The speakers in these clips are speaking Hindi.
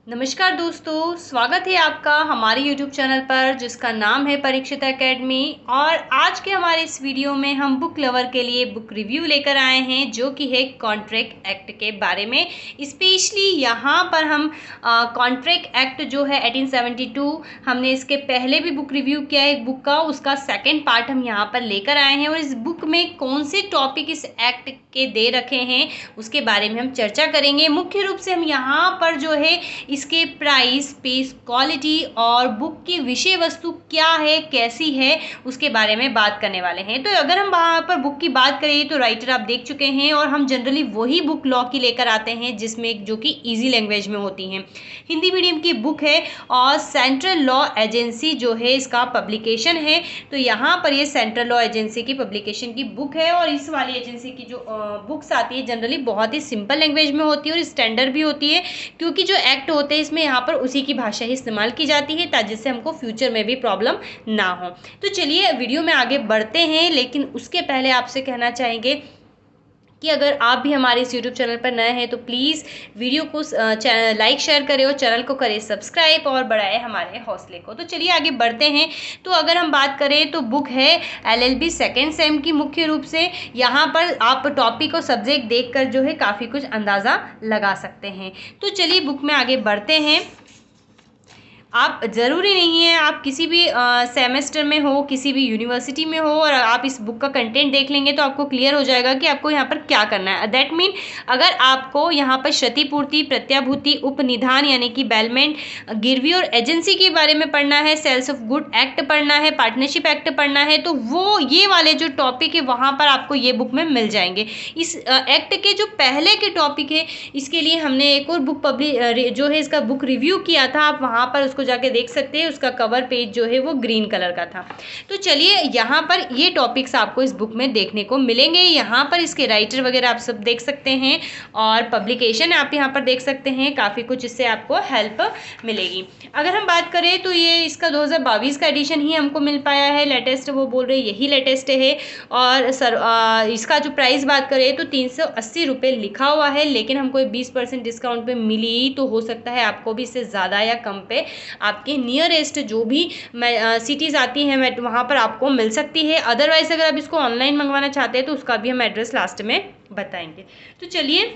नमस्कार दोस्तों, स्वागत है आपका हमारे YouTube चैनल पर जिसका नाम है परीक्षित एकेडमी। और आज के हमारे इस वीडियो में हम बुक लवर के लिए बुक रिव्यू लेकर आए हैं जो कि है कॉन्ट्रैक्ट एक्ट के बारे में। स्पेशली यहाँ पर हम कॉन्ट्रैक्ट एक्ट जो है 1872, हमने इसके पहले भी बुक रिव्यू किया है एक बुक का, उसका सेकेंड पार्ट हम यहाँ पर लेकर आए हैं। और इस बुक में कौन से टॉपिक इस एक्ट के दे रखे हैं उसके बारे में हम चर्चा करेंगे। मुख्य रूप से हम यहाँ पर जो है इसके प्राइस, स्पेस, क्वालिटी और बुक की विषय वस्तु क्या है, कैसी है, उसके बारे में बात करने वाले हैं। तो अगर हम वहाँ पर बुक की बात करें तो राइटर आप देख चुके हैं और हम जनरली वही बुक लॉ की लेकर आते हैं जिसमें जो कि इजी लैंग्वेज में होती हैं। हिंदी मीडियम की बुक है और सेंट्रल लॉ एजेंसी जो है इसका पब्लिकेशन है। तो यहाँ पर ये सेंट्रल लॉ एजेंसी की पब्लिकेशन की बुक है और इस वाली एजेंसी की जो बुक्स आती है जनरली बहुत ही सिंपल लैंग्वेज में होती है और स्टैंडर्ड भी होती है, क्योंकि जो एक्ट होते हैं इसमें यहाँ पर उसी की भाषा ही इस्तेमाल की जाती है ताकि जिससे हमको फ्यूचर में भी प्रॉब्लम ना हो। तो चलिए वीडियो में आगे बढ़ते हैं, लेकिन उसके पहले आपसे कहना चाहेंगे कि अगर आप भी हमारे इस YouTube चैनल पर नए हैं तो प्लीज़ वीडियो को लाइक शेयर करें और चैनल को करें सब्सक्राइब और बढ़ाएं हमारे हौसले को। तो चलिए आगे बढ़ते हैं। तो अगर हम बात करें तो बुक है LLB सेकेंड सेम की। मुख्य रूप से यहाँ पर आप टॉपिक और सब्जेक्ट देखकर जो है काफ़ी कुछ अंदाज़ा लगा सकते हैं। तो चलिए बुक में आगे बढ़ते हैं। आप ज़रूरी नहीं है आप किसी भी सेमेस्टर में हो, किसी भी यूनिवर्सिटी में हो और आप इस बुक का कंटेंट देख लेंगे तो आपको क्लियर हो जाएगा कि आपको यहाँ पर क्या करना है। दैट मीन अगर आपको यहाँ पर क्षतिपूर्ति, प्रत्याभूति, उपनिधान यानी कि बेलमेंट, गिरवी और एजेंसी के बारे में पढ़ना है, सेल्स ऑफ गुड एक्ट पढ़ना है, पार्टनरशिप एक्ट पढ़ना है, तो वो ये वाले जो टॉपिक है वहाँ पर आपको ये बुक में मिल जाएंगे। इस एक्ट के जो पहले के टॉपिक है इसके लिए हमने एक और बुक जो है इसका बुक रिव्यू किया था, आप वहाँ पर उसको जाके देख सकते हैं। उसका कवर पेज जो है वो ग्रीन कलर का था। तो चलिए यहाँ पर ये टॉपिक्स आपको इस बुक में देखने को मिलेंगे। यहाँ पर इसके राइटर वगैरह आप सब देख सकते हैं और पब्लिकेशन आप यहाँ पर देख सकते हैं। काफ़ी कुछ इससे आपको हेल्प मिलेगी। अगर हम बात करें तो ये इसका 2022 का एडिशन ही हमको मिल पाया है। लेटेस्ट वो बोल रहे यही लेटेस्ट है। और इसका जो प्राइस बात करें तो 380 रुपये लिखा हुआ है, लेकिन हमको 20% डिस्काउंट पे मिली, तो हो सकता है आपको भी इससे ज़्यादा या कम पे आपके नियरेस्ट जो भी सिटीज़ आती हैं वहाँ पर आपको मिल सकती है। अदरवाइज़ अगर आप इसको ऑनलाइन मंगवाना चाहते हैं तो उसका भी हम एड्रेस लास्ट में बताएंगे। तो चलिए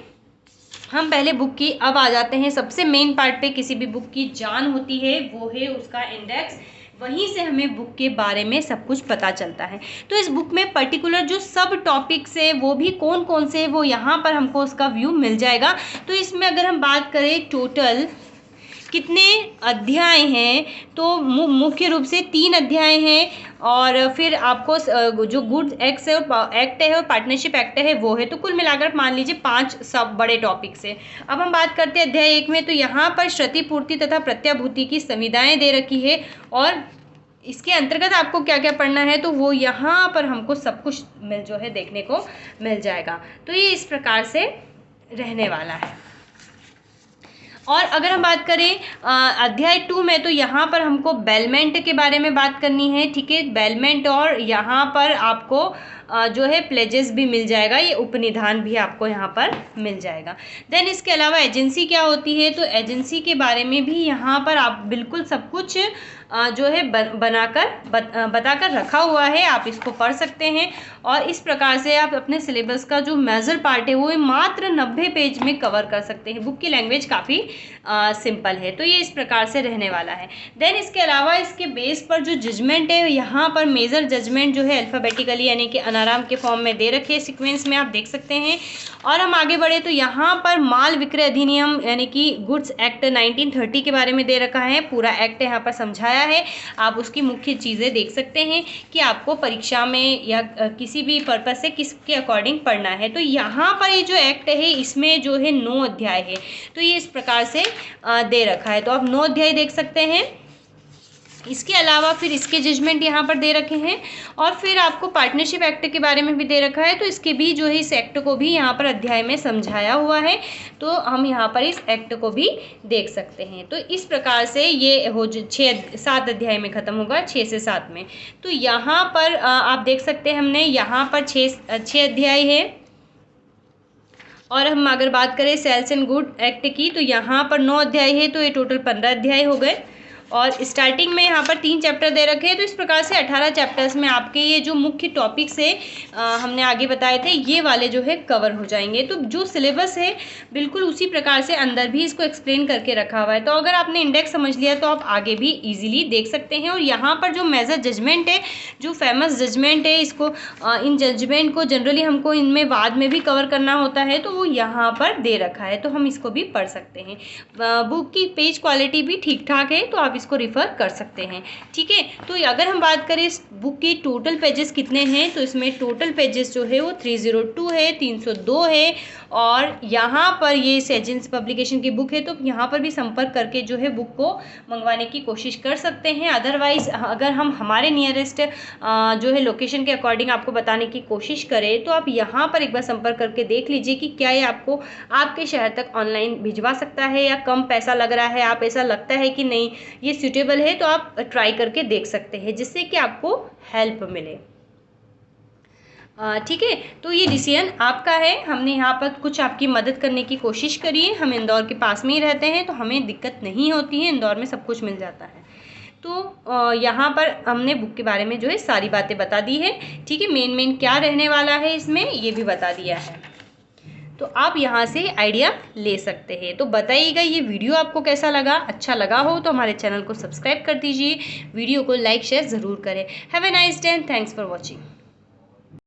हम पहले बुक की अब आ जाते हैं सबसे मेन पार्ट पे। किसी भी बुक की जान होती है वो है उसका इंडेक्स, वहीं से हमें बुक के बारे में सब कुछ पता चलता है। तो इस बुक में पर्टिकुलर जो सब टॉपिक्स है वो भी कौन कौन से वो यहाँ पर हमको उसका व्यू मिल जाएगा। तो इसमें अगर हम बात करें टोटल कितने अध्याय हैं तो मुख्य रूप से 3 अध्याय हैं। और फिर आपको जो गुड एक्ट है और पार्टनरशिप एक्ट है वो है, तो कुल मिलाकर मान लीजिए 5 सब बड़े टॉपिक्स हैं। अब हम बात करते हैं अध्याय 1 में। तो यहाँ पर क्षतिपूर्ति तथा प्रत्याभूति की संविधाएं दे रखी है और इसके अंतर्गत आपको क्या क्या पढ़ना है तो वो यहाँ पर हमको सब कुछ जो है देखने को मिल जाएगा। तो ये इस प्रकार से रहने वाला है। और अगर हम बात करें अध्याय 2 में तो यहाँ पर हमको बेलमेंट के बारे में बात करनी है, ठीक है। बेलमेंट और यहाँ पर आपको जो है प्लेजेस भी मिल जाएगा, ये उपनिधान भी आपको यहाँ पर मिल जाएगा। देन इसके अलावा एजेंसी क्या होती है तो एजेंसी के बारे में भी यहाँ पर आप बिल्कुल सब कुछ जो है बताकर रखा हुआ है, आप इसको पढ़ सकते हैं। और इस प्रकार से आप अपने सिलेबस का जो मेजर पार्ट है वो मात्र 90 पेज में कवर कर सकते हैं। बुक की लैंग्वेज काफ़ी सिंपल है, तो ये इस प्रकार से रहने वाला है। देन इसके अलावा इसके बेस पर जो जजमेंट है यहाँ पर मेजर जजमेंट जो है अल्फ़ाबेटिकली यानी कि अनाराम के फॉर्म में दे रखे सीक्वेंस में आप देख सकते हैं। और हम आगे बढ़े तो यहाँ पर माल विक्रय अधिनियम यानी कि गुड्स एक्ट 1930 के बारे में दे रखा है। पूरा एक्ट यहाँ पर समझाया है, आप उसकी मुख्य चीज़ें देख सकते हैं कि आपको परीक्षा में या किसी भी पर्पज से किसके अकॉर्डिंग पढ़ना है। तो यहाँ पर ये जो एक्ट है इसमें जो है 9 अध्याय है, तो ये इस प्रकार से दे रखा है। तो आप 9 अध्याय देख सकते हैं। इसके अलावा फिर इसके जजमेंट यहाँ पर दे रखे हैं और फिर आपको पार्टनरशिप एक्ट के बारे में भी दे रखा है। तो इसके भी जो है इस एक्ट को भी यहाँ पर अध्याय में समझाया हुआ है, तो हम यहाँ पर इस एक्ट को भी देख सकते हैं। तो इस प्रकार से ये हो 7 अध्याय में ख़त्म होगा, 6 से 7 में। तो यहाँ पर आप देख सकते हैं हमने यहाँ पर 6 अध्याय है और हम अगर बात करें सेल्स एंड गुड एक्ट की, तो यहाँ पर 9 अध्याय है, तो ये टोटल 15 अध्याय हो गए। और स्टार्टिंग में यहाँ पर 3 चैप्टर दे रखे हैं, तो इस प्रकार से 18 चैप्टर्स में आपके ये जो मुख्य टॉपिक्स है हमने आगे बताए थे, ये वाले जो है कवर हो जाएंगे। तो जो सिलेबस है बिल्कुल उसी प्रकार से अंदर भी इसको एक्सप्लेन करके रखा हुआ है। तो अगर आपने इंडेक्स समझ लिया तो आप आगे भी ईजिली देख सकते हैं। और यहाँ पर जो मेजर जजमेंट है, जो फेमस जजमेंट है, इसको इन जजमेंट को जनरली हमको इनमें बाद में भी कवर करना होता है, तो वो यहाँ पर दे रखा है, तो हम इसको भी पढ़ सकते हैं। बुक की पेज क्वालिटी भी ठीक ठाक है, तो आप इसको रिफ़र कर सकते हैं। ठीक है, तो अगर हम बात करें इस बुक की टोटल पेजेस कितने हैं, तो इसमें टोटल पेजेस जो है वो 302 है, 302 है। और यहाँ पर ये सेजेंस पब्लिकेशन की बुक है, तो यहाँ पर भी संपर्क करके जो है बुक को मंगवाने की कोशिश कर सकते हैं। अदरवाइज़ अगर हम हमारे नियरेस्ट जो है लोकेशन के अकॉर्डिंग आपको बताने की कोशिश करें, तो आप यहाँ पर एक बार संपर्क करके देख लीजिए कि क्या ये आपको आपके शहर तक ऑनलाइन भिजवा सकता है, या कम पैसा लग रहा है, आप ऐसा लगता है कि नहीं ये सूटेबल है, तो आप ट्राई करके देख सकते हैं, जिससे कि आपको हेल्प मिले। ठीक है, तो ये डिसीजन आपका है। हमने यहाँ पर कुछ आपकी मदद करने की कोशिश करी है। हम इंदौर के पास में ही रहते हैं, तो हमें दिक्कत नहीं होती है, इंदौर में सब कुछ मिल जाता है। तो यहाँ पर हमने बुक के बारे में जो है सारी बातें बता दी है। ठीक है, मेन क्या रहने वाला है इसमें ये भी बता दिया है, तो आप यहाँ से आइडिया ले सकते हैं। तो बताइएगा ये वीडियो आपको कैसा लगा। अच्छा लगा हो तो हमारे चैनल को सब्सक्राइब कर दीजिए, वीडियो को लाइक शेयर ज़रूर करें। Have a nice day, thanks for watching.